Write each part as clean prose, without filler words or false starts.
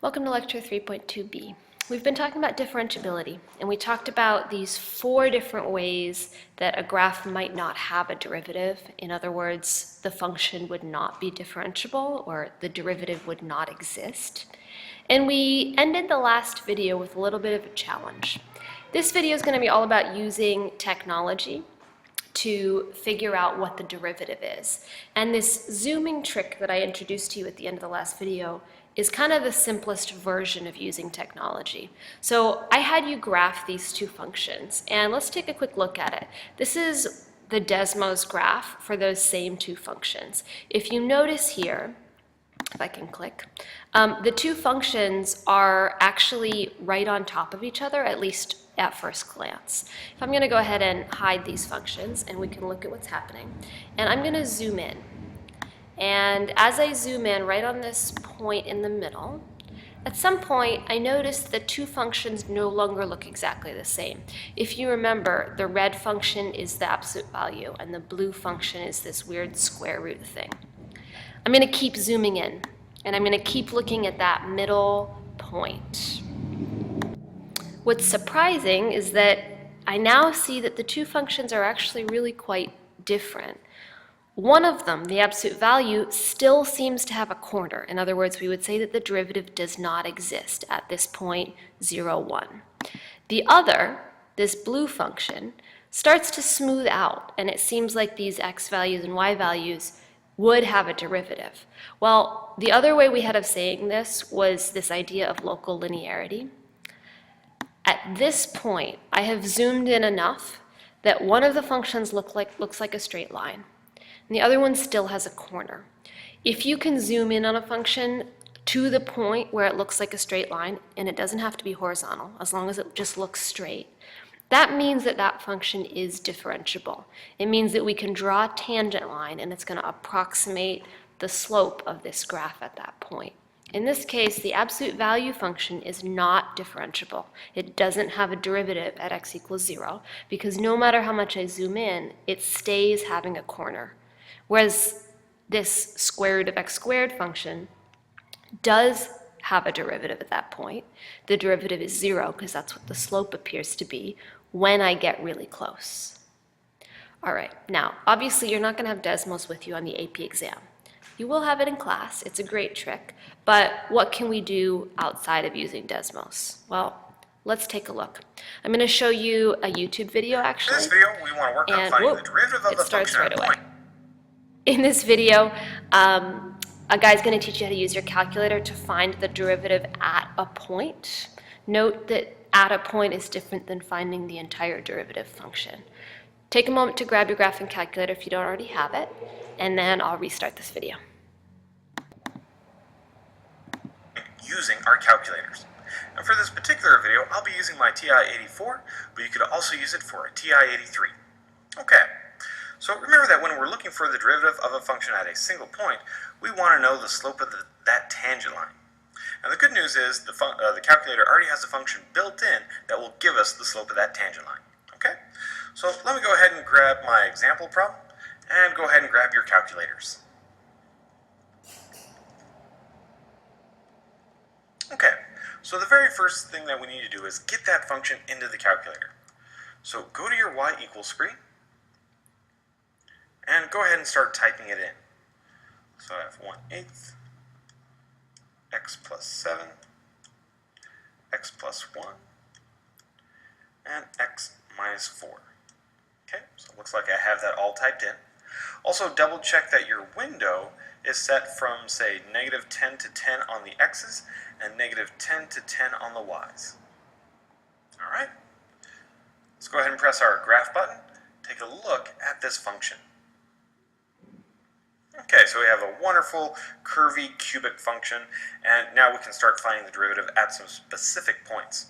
Welcome to Lecture 3.2b. We've been talking about differentiability, and we talked about these four different ways that a graph might not have a derivative. In other words, the function would not be differentiable, or the derivative would not exist. And we ended the last video with a little bit of a challenge. This video is going to be all about using technology to figure out what the derivative is. And this zooming trick that I introduced to you at the end of the last video is kind of the simplest version of using technology. So I had you graph these two functions, and let's take a quick look at it. This is the Desmos graph for those same two functions. If you notice here, if I can click, the two functions are actually right on top of each other, at least at first glance. If I'm going to go ahead and hide these functions, and we can look at what's happening, and I'm going to zoom in. And as I zoom in right on this point in the middle, at some point I noticed the two functions no longer look exactly the same. If you remember, the red function is the absolute value, and the blue function is this weird square root thing. I'm going to keep zooming in, and I'm going to keep looking at that middle point. What's surprising is that I now see that the two functions are actually really quite different. One of them, the absolute value, still seems to have a corner. In other words, we would say that the derivative does not exist at this point 0, 1. The other, this blue function, starts to smooth out, and it seems like these x values and y values would have a derivative. Well, the other way we had of saying this was this idea of local linearity. At this point, I have zoomed in enough that one of the functions looks like a straight line, and the other one still has a corner. If you can zoom in on a function to the point where it looks like a straight line, and it doesn't have to be horizontal, as long as it just looks straight, that means that that function is differentiable. It means that we can draw a tangent line, and it's going to approximate the slope of this graph at that point. In this case, the absolute value function is not differentiable. It doesn't have a derivative at x equals 0, because no matter how much I zoom in, it stays having a corner. Whereas this square root of x squared function does have a derivative at that point. The derivative is 0, because that's what the slope appears to be when I get really close. All right, now, obviously you're not going to have Desmos with you on the AP exam. You will have it in class. It's a great trick. But what can we do outside of using Desmos? Well, let's take a look. I'm going to show you a YouTube video, actually. In this video, we want to work on finding the derivative of the function right away. In this video, a guy's going to teach you how to use your calculator to find the derivative at a point. Note that at a point is different than finding the entire derivative function. Take a moment to grab your graphing calculator if you don't already have it, and then I'll restart this video. Using our calculators. And for this particular video, I'll be using my TI-84, but you could also use it for a TI-83. Okay, so remember that when we're looking for the derivative of a function at a single point, we want to know the slope of that tangent line. And the good news is the calculator already has a function built in that will give us the slope of that tangent line. Okay, so let me go ahead and grab my example problem, and go ahead and grab your calculators. Okay, so the very first thing that we need to do is get that function into the calculator. So go to your y equals screen, and go ahead and start typing it in. So I have 1/8, x plus 7, x plus 1, and x minus 4. Okay, so it looks like I have that all typed in. Also, double check that your window is set from, say, -10 to 10 on the x's and -10 to 10 on the y's. All right, let's go ahead and press our graph button. Take a look at this function. Okay, so we have a wonderful curvy cubic function, and now we can start finding the derivative at some specific points.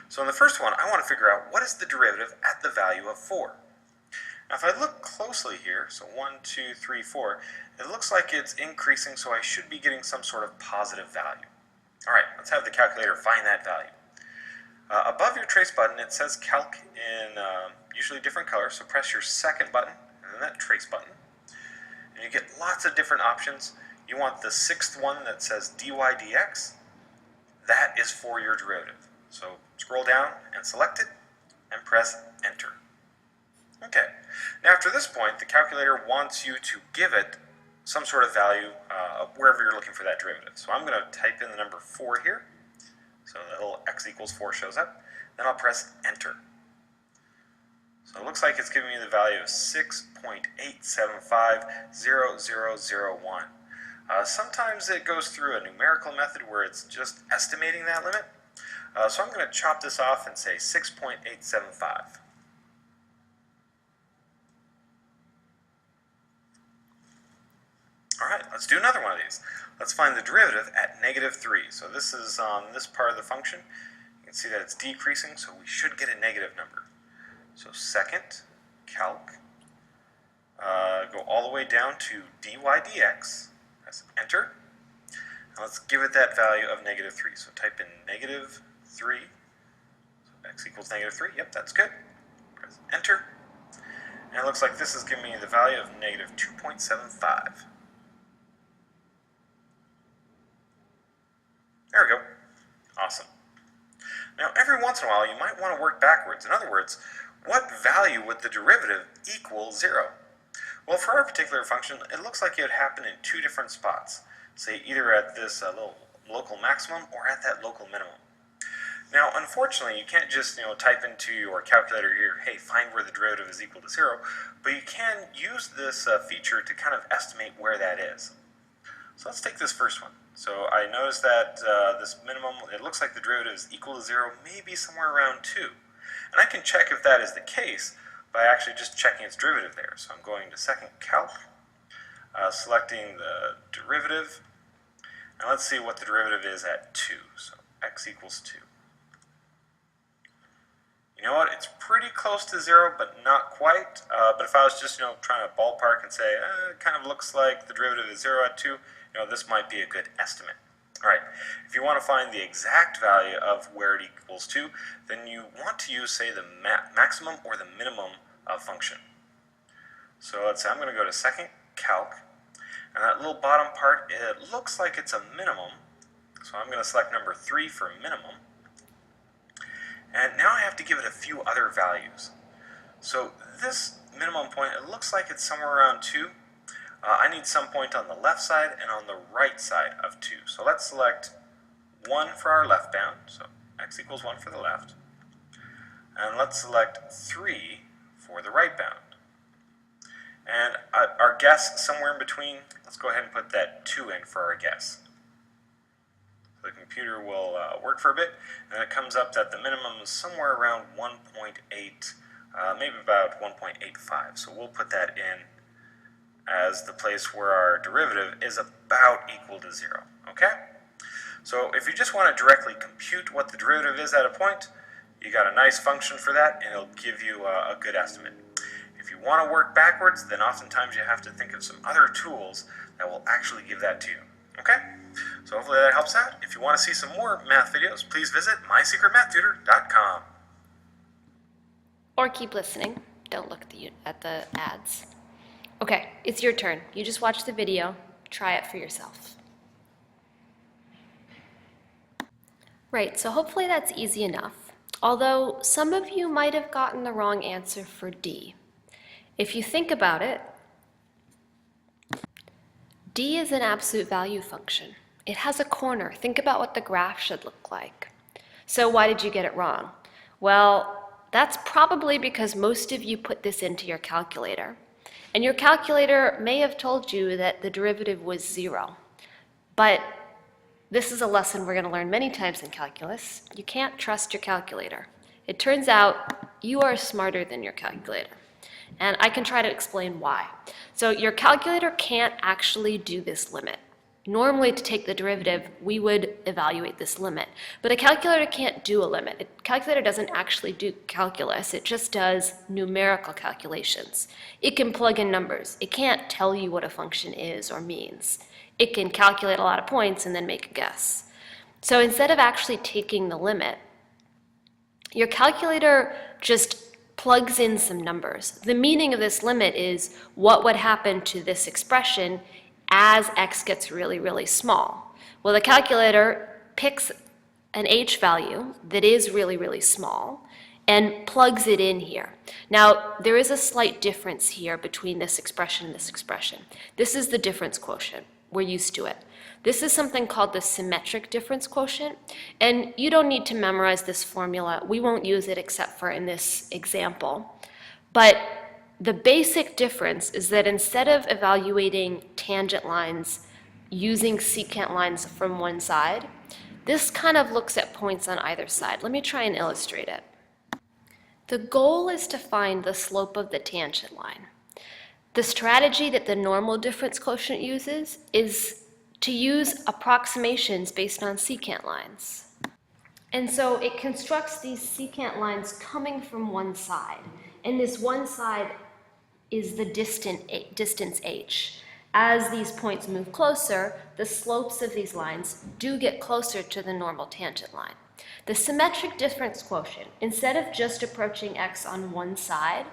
So in the first one, I want to figure out what is the derivative at the value of 4. Now if I look closely here, so 1, 2, 3, 4, it looks like it's increasing, so I should be getting some sort of positive value. All right, let's have the calculator find that value. Above your trace button, it says calc in usually different colors, so press your second button, and then that trace button. And you get lots of different options. You want the sixth one that says dy dx, that is for your derivative. So scroll down and select it and press enter. Okay, now after this point, the calculator wants you to give it some sort of value wherever you're looking for that derivative. So I'm going to type in the number 4 here. So the little x equals 4 shows up. Then I'll press enter. So it looks like it's giving me the value of 6.8750001. Sometimes it goes through a numerical method where it's just estimating that limit. So I'm going to chop this off and say 6.875. Alright, let's do another one of these. Let's find the derivative at -3. So this is on this part of the function. You can see that it's decreasing, so we should get a negative number. So second, calc, go all the way down to dy dx, press enter, and let's give it that value of -3. So type in -3, so x equals -3, yep, that's good. Press enter, and it looks like this is giving me the value of -2.75. There we go. Awesome. Now, every once in a while, you might want to work backwards. In other words, what value would the derivative equal 0? Well, for our particular function, it looks like it would happen in 2 different spots. Say either at this little local maximum or at that local minimum. Now, unfortunately, you can't just type into your calculator here, hey, find where the derivative is equal to 0, but you can use this feature to kind of estimate where that is. So let's take this first one. So I noticed that this minimum, it looks like the derivative is equal to 0, maybe somewhere around 2. And I can check if that is the case by actually just checking its derivative there. So I'm going to second calc, selecting the derivative, and let's see what the derivative is at 2. So x equals 2. You know what, it's pretty close to 0, but not quite. But if I was just trying to ballpark and say, it kind of looks like the derivative is 0 at 2, this might be a good estimate. Alright, if you want to find the exact value of where it equals 2, then you want to use, say, the maximum or the minimum function. So let's say I'm going to go to second calc, and that little bottom part, it looks like it's a minimum, so I'm going to select number 3 for minimum. And now I have to give it a few other values. So this minimum point, it looks like it's somewhere around 2. I need some point on the left side and on the right side of 2. So let's select 1 for our left bound, so x equals 1 for the left. And let's select 3 for the right bound. And our guess somewhere in between, let's go ahead and put that 2 in for our guess. So the computer will work for a bit, and it comes up that the minimum is somewhere around 1.8, maybe about 1.85. So we'll put that in as the place where our derivative is about equal to 0, okay? So if you just want to directly compute what the derivative is at a point, you got a nice function for that, and it'll give you a good estimate. If you want to work backwards, then oftentimes you have to think of some other tools that will actually give that to you, okay? So hopefully that helps out. If you want to see some more math videos, please visit mysecretmathtutor.com. Or keep listening. Don't look at the ads. Okay, it's your turn. You just watch the video. Try it for yourself. Right, so hopefully that's easy enough. Although some of you might have gotten the wrong answer for D. If you think about it, D is an absolute value function. It has a corner. Think about what the graph should look like. So why did you get it wrong? Well, that's probably because most of you put this into your calculator. And your calculator may have told you that the derivative was 0. But this is a lesson we're going to learn many times in calculus. You can't trust your calculator. It turns out you are smarter than your calculator. And I can try to explain why. So your calculator can't actually do this limit. Normally, to take the derivative, we would evaluate this limit. But a calculator can't do a limit. A calculator doesn't actually do calculus. It just does numerical calculations. It can plug in numbers. It can't tell you what a function is or means. It can calculate a lot of points and then make a guess. So instead of actually taking the limit, your calculator just plugs in some numbers. The meaning of this limit is what would happen to this expression as x gets really, really small. Well, the calculator picks an h value that is really, really small and plugs it in here. Now, there is a slight difference here between this expression and this expression. This is the difference quotient. We're used to it. This is something called the symmetric difference quotient, and you don't need to memorize this formula. We won't use it except for in this example. But the basic difference is that instead of evaluating tangent lines using secant lines from one side, this kind of looks at points on either side. Let me try and illustrate it. The goal is to find the slope of the tangent line. The strategy that the normal difference quotient uses is to use approximations based on secant lines. And so it constructs these secant lines coming from one side. And this one side is the distance h. As these points move closer, the slopes of these lines do get closer to the normal tangent line. The symmetric difference quotient, instead of just approaching x on one side,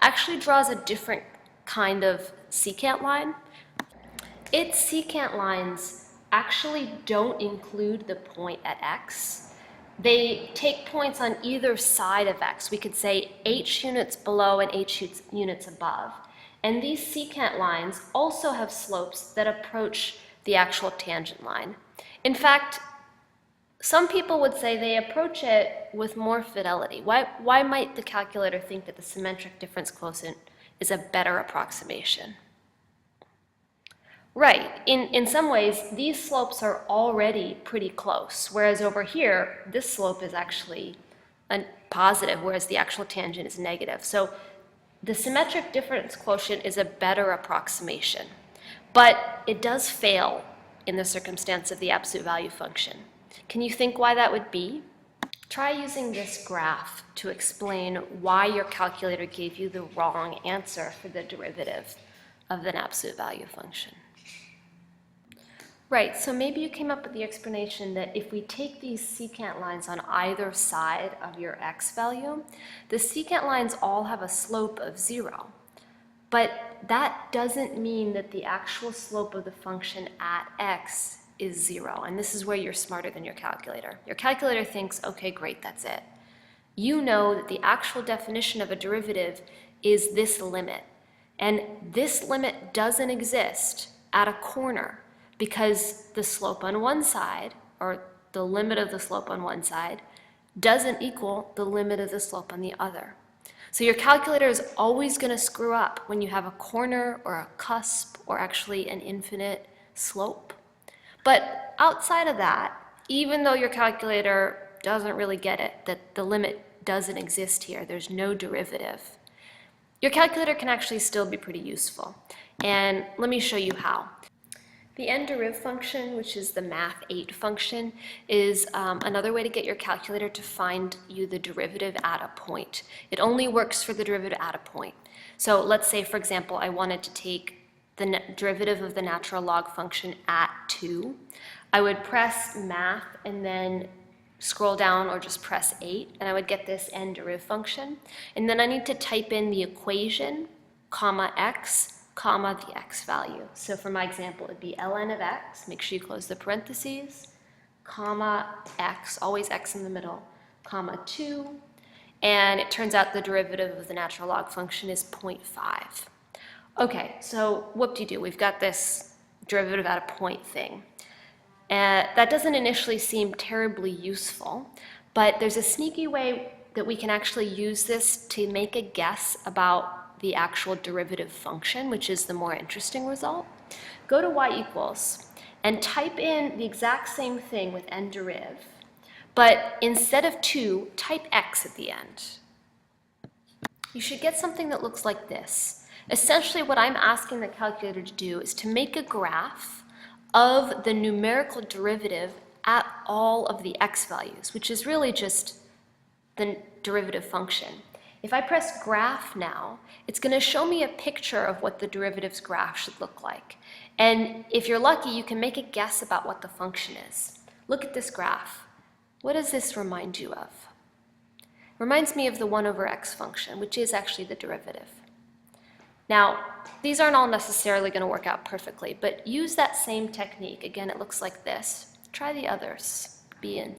actually draws a different kind of secant line. Its secant lines actually don't include the point at x. They take points on either side of x. We could say h units below and h units above. And these secant lines also have slopes that approach the actual tangent line. In fact, some people would say they approach it with more fidelity. Why might the calculator think that the symmetric difference quotient is a better approximation? Right, in some ways, these slopes are already pretty close, whereas over here, this slope is actually positive, whereas the actual tangent is negative. So the symmetric difference quotient is a better approximation, but it does fail in the circumstance of the absolute value function. Can you think why that would be? Try using this graph to explain why your calculator gave you the wrong answer for the derivative of an absolute value function. Right, so maybe you came up with the explanation that if we take these secant lines on either side of your x value, the secant lines all have a slope of 0. But that doesn't mean that the actual slope of the function at x is 0. And this is where you're smarter than your calculator. Your calculator thinks, okay, great, that's it. You know that the actual definition of a derivative is this limit. And this limit doesn't exist at a corner, because the slope on one side, or the limit of the slope on one side, doesn't equal the limit of the slope on the other. So your calculator is always going to screw up when you have a corner or a cusp or actually an infinite slope. But outside of that, even though your calculator doesn't really get it, that the limit doesn't exist here, there's no derivative, your calculator can actually still be pretty useful. And let me show you how. The n-deriv function, which is the math 8 function, is another way to get your calculator to find you the derivative at a point. It only works for the derivative at a point. So let's say, for example, I wanted to take the derivative of the natural log function at 2. I would press math and then scroll down or just press 8, and I would get this n-deriv function. And then I need to type in the equation, comma x, comma the x value. So for my example, it'd be ln of x, make sure you close the parentheses, comma x, always x in the middle, comma 2, and it turns out the derivative of the natural log function is 0.5. Okay, so whoop-de-doo, we've got this derivative at a point thing. That doesn't initially seem terribly useful, but there's a sneaky way that we can actually use this to make a guess about the actual derivative function, which is the more interesting result. Go to y equals and type in the exact same thing with n-deriv, but instead of 2, type x at the end. You should get something that looks like this. Essentially, what I'm asking the calculator to do is to make a graph of the numerical derivative at all of the x values, which is really just the derivative function. If I press graph now, it's going to show me a picture of what the derivative's graph should look like. And if you're lucky, you can make a guess about what the function is. Look at this graph. What does this remind you of? It reminds me of the 1 over x function, which is actually the derivative. Now, these aren't all necessarily going to work out perfectly, but use that same technique. Again, it looks like this. Try the others. Be in.